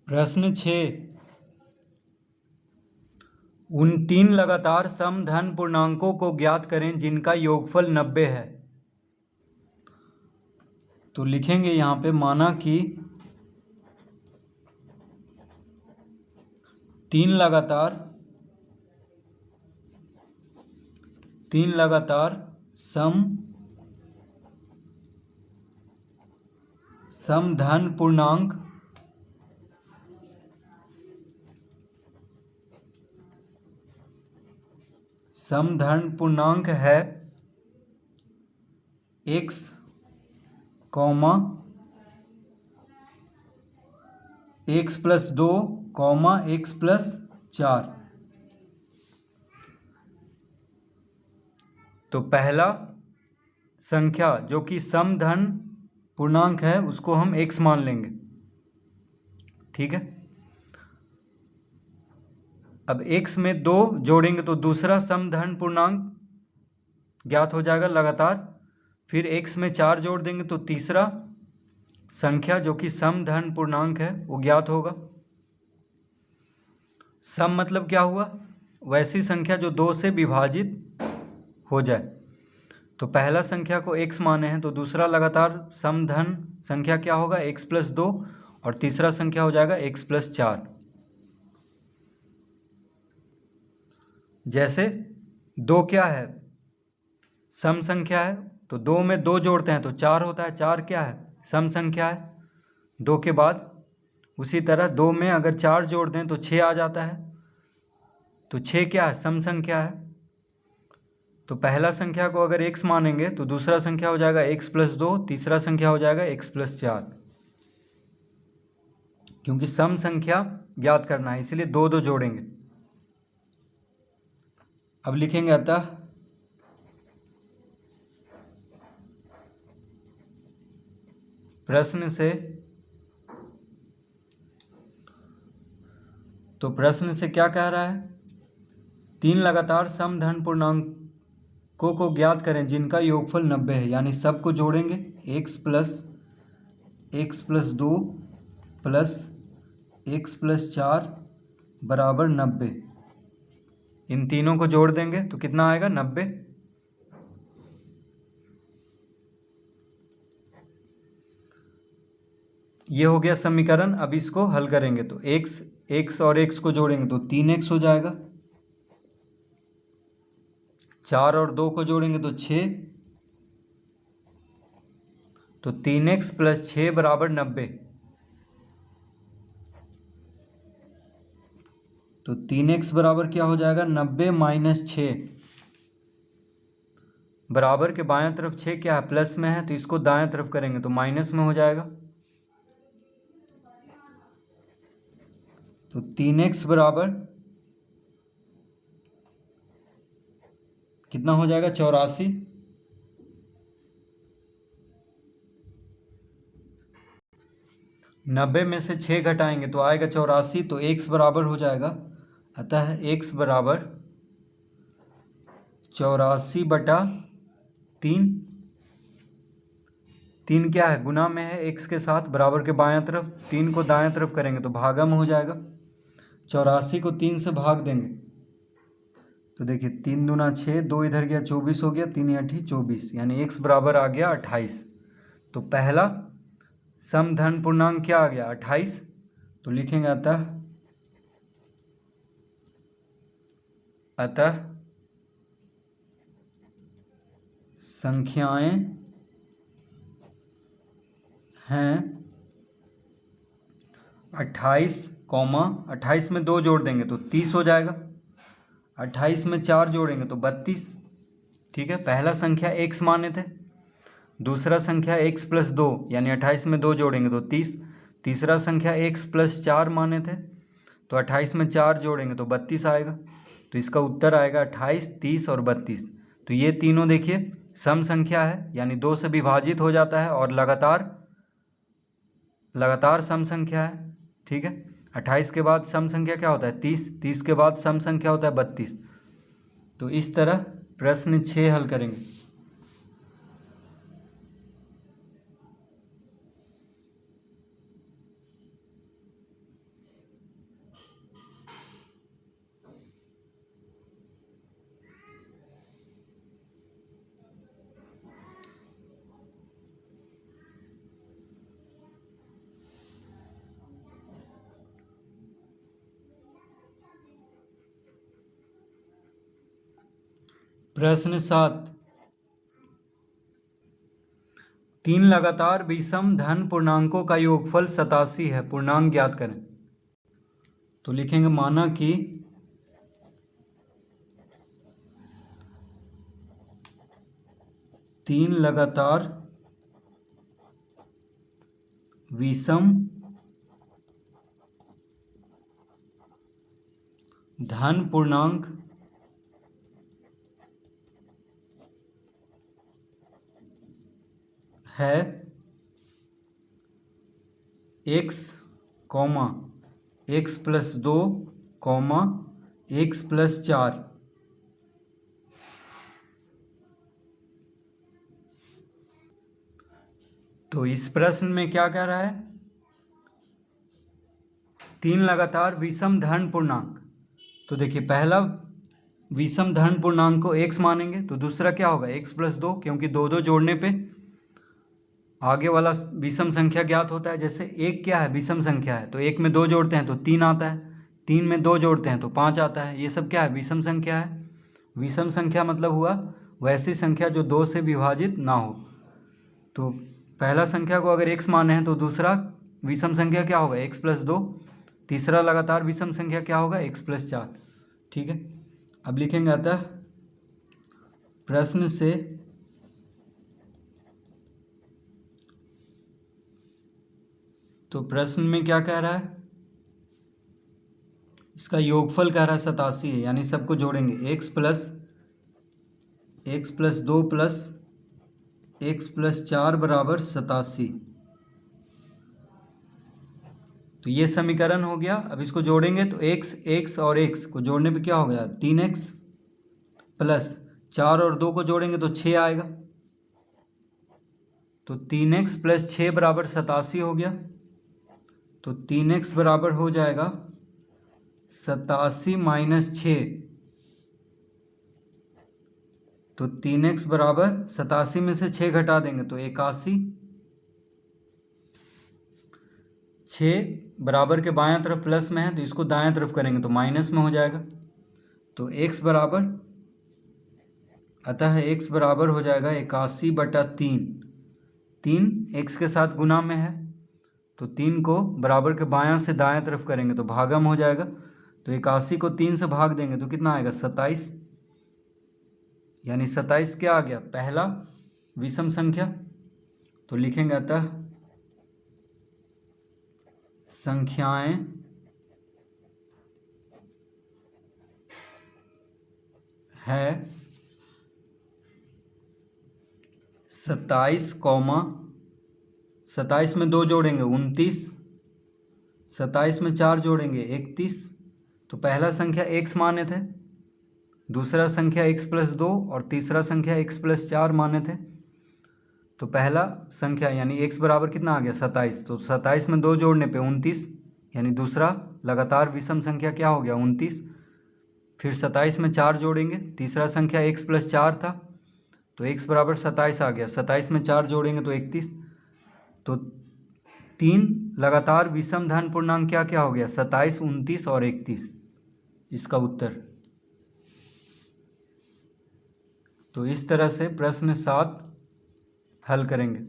प्रश्न 6, उन 3 लगातार सम धन पूर्णांकों को ज्ञात करें जिनका योगफल 90 है। तो लिखेंगे यहाँ पे, माना कि 3 लगातार सम धन पूर्णांक है x, x+2, x+4। तो पहला संख्या जो कि सम धन पूर्णांक है उसको हम x मान लेंगे, ठीक है। अब x में 2 जोड़ेंगे तो दूसरा सम धन पूर्णांक ज्ञात हो जाएगा लगातार। फिर x में 4 जोड़ देंगे तो तीसरा संख्या जो कि सम धन पूर्णांक है वो ज्ञात होगा। सम मतलब क्या हुआ? वैसी संख्या जो 2 से विभाजित हो जाए। तो पहला संख्या को x माने हैं तो दूसरा लगातार सम धन संख्या क्या होगा? x+2 और तीसरा संख्या हो जाएगा x+4। जैसे 2 क्या है? सम संख्या है, तो 2 में 2 जोड़ते हैं तो 4 होता है। 4 क्या है? सम संख्या है 2 के बाद। उसी तरह 2 में अगर 4 जोड़ दें तो 6 आ जाता है। तो 6 क्या है? सम संख्या है। तो पहला संख्या को अगर x मानेंगे तो दूसरा संख्या हो जाएगा x+2, तीसरा संख्या हो जाएगा x+4। क्योंकि सम संख्या ज्ञात करना है इसलिए 2 जोड़ेंगे। अब लिखेंगे अतः प्रश्न से क्या कह रहा है? 3 लगातार सम धन पूर्णांकों को ज्ञात करें जिनका योगफल 90 है। यानी सबको जोड़ेंगे, x+2 प्लस x+4 बराबर 90। इन तीनों को जोड़ देंगे तो कितना आएगा? 90। ये हो गया समीकरण। अब इसको हल करेंगे तो x और x को जोड़ेंगे तो 3x हो जाएगा। 4 और 2 को जोड़ेंगे तो 6। तो 3x + 6 बराबर 90। तो 3x बराबर क्या हो जाएगा? 90 - 6। बराबर के बाएं तरफ 6 क्या है? प्लस में है, तो इसको दाएं तरफ करेंगे तो माइनस में हो जाएगा। तो 3x बराबर कितना हो जाएगा? 84। नब्बे में से 6 घटाएंगे तो आएगा 84। तो x बराबर हो जाएगा, अतः x बराबर 84/3। 3 क्या है? गुना में है x के साथ, बराबर के बाएं तरफ। 3 को दाएं तरफ करेंगे तो भागा में हो जाएगा। 84 को 3 से भाग देंगे तो देखिए 3 दूना 6, 2 इधर गया 24 हो गया, 3 × 8 = 24। यानी x बराबर आ गया 28। तो पहला सम धन पूर्णांक क्या आ गया? 28। तो लिखेंगे अतः संख्याएं हैं 28 में 2 जोड़ देंगे तो 30 हो जाएगा। 28 में 4 जोड़ेंगे तो 32। ठीक है, पहला संख्या x माने थे, दूसरा संख्या x+2 यानी 28 में 2 जोड़ेंगे तो 30। तीसरा संख्या x+4 माने थे, तो 28 में 4 जोड़ेंगे तो 32 आएगा। तो इसका उत्तर आएगा 28, 30 और 32। तो ये तीनों देखिए सम संख्या है, यानी 2 से विभाजित हो जाता है और लगातार सम संख्या है। ठीक है, 28 के बाद सम संख्या क्या होता है? 30। 30 के बाद सम संख्या होता है 32। तो इस तरह प्रश्न 6 हल करेंगे। प्रश्न 7, 3 लगातार विषम धन पूर्णांकों का योगफल 87 है, पूर्णांक ज्ञात करें। तो लिखेंगे माना कि 3 लगातार विषम धन पूर्णांक है x, x plus 2, x plus 4। तो इस प्रश्न में क्या कह रहा है? 3 लगातार विषम धन पूर्णांक। तो देखिए पहला विषम धन पूर्णांक को x मानेंगे, तो दूसरा क्या होगा? x प्लस 2, क्योंकि दो दो जोड़ने पे आगे वाला विषम संख्या ज्ञात होता है। जैसे एक क्या है? विषम संख्या है, तो एक में 2 जोड़ते हैं तो 3 आता है, 3 में 2 जोड़ते हैं तो 5 आता है। ये सब क्या है? विषम संख्या है। विषम संख्या मतलब हुआ वैसी संख्या जो 2 से विभाजित ना हो। तो पहला संख्या को अगर x माने हैं तो दूसरा विषम संख्या क्या होगा? x plus 2। तीसरा लगातार विषम संख्या क्या होगा? x plus 4। ठीक है, अब लिखेंगे अतः प्रश्न से तो प्रश्न में क्या कह रहा है? इसका योगफल कह रहा है 87 है, यानी सबको जोड़ेंगे x plus 2 plus x plus 4 बराबर 87। तो ये समीकरण हो गया। अब इसको जोड़ेंगे तो x और x को जोड़ने पे क्या हो गया? 3x प्लस 4 और 2 को जोड़ेंगे तो 6 आएगा। तो 3x प्लस 6 बराबर 87 हो गया। तो 3x बराबर हो जाएगा 87 माइनस 6। तो 3x बराबर 87 में से 6 घटा देंगे तो 81। 6 बराबर के बायां तरफ प्लस में है, तो इसको दायां तरफ करेंगे तो माइनस में हो जाएगा। तो x बराबर, अतः x बराबर हो जाएगा 81/3। 3 x के साथ गुना में है, तो 3 को बराबर के बायां से दायां तरफ करेंगे तो भागम हो जाएगा। तो 81 को 3 से भाग देंगे तो कितना आएगा? 27। यानी 27 क्या आ गया? पहला विषम संख्या। तो लिखेंगे अतः संख्याएं है 27, 27 में 2 जोड़ेंगे 29, 27 में 4 जोड़ेंगे 31। तो पहला संख्या x माने थे, दूसरा संख्या x प्लस 2 और तीसरा संख्या x प्लस 4 माने थे। तो पहला संख्या यानी x बराबर कितना आ गया? 27। तो 27 में 2 जोड़ने पे 29, यानी दूसरा लगातार विषम संख्या क्या हो गया? 29। फिर 27 में 4 जोड़ेंगे, तीसरा संख्या x प्लस 4 था, तो x बराबर 27 आ गया। 27 में 4 जोड़ेंगे तो 31। तो 3 लगातार विषम धन पूर्णांक क्या क्या हो गया? 27, 29 और 31, इसका उत्तर। तो इस तरह से प्रश्न 7 हल करेंगे।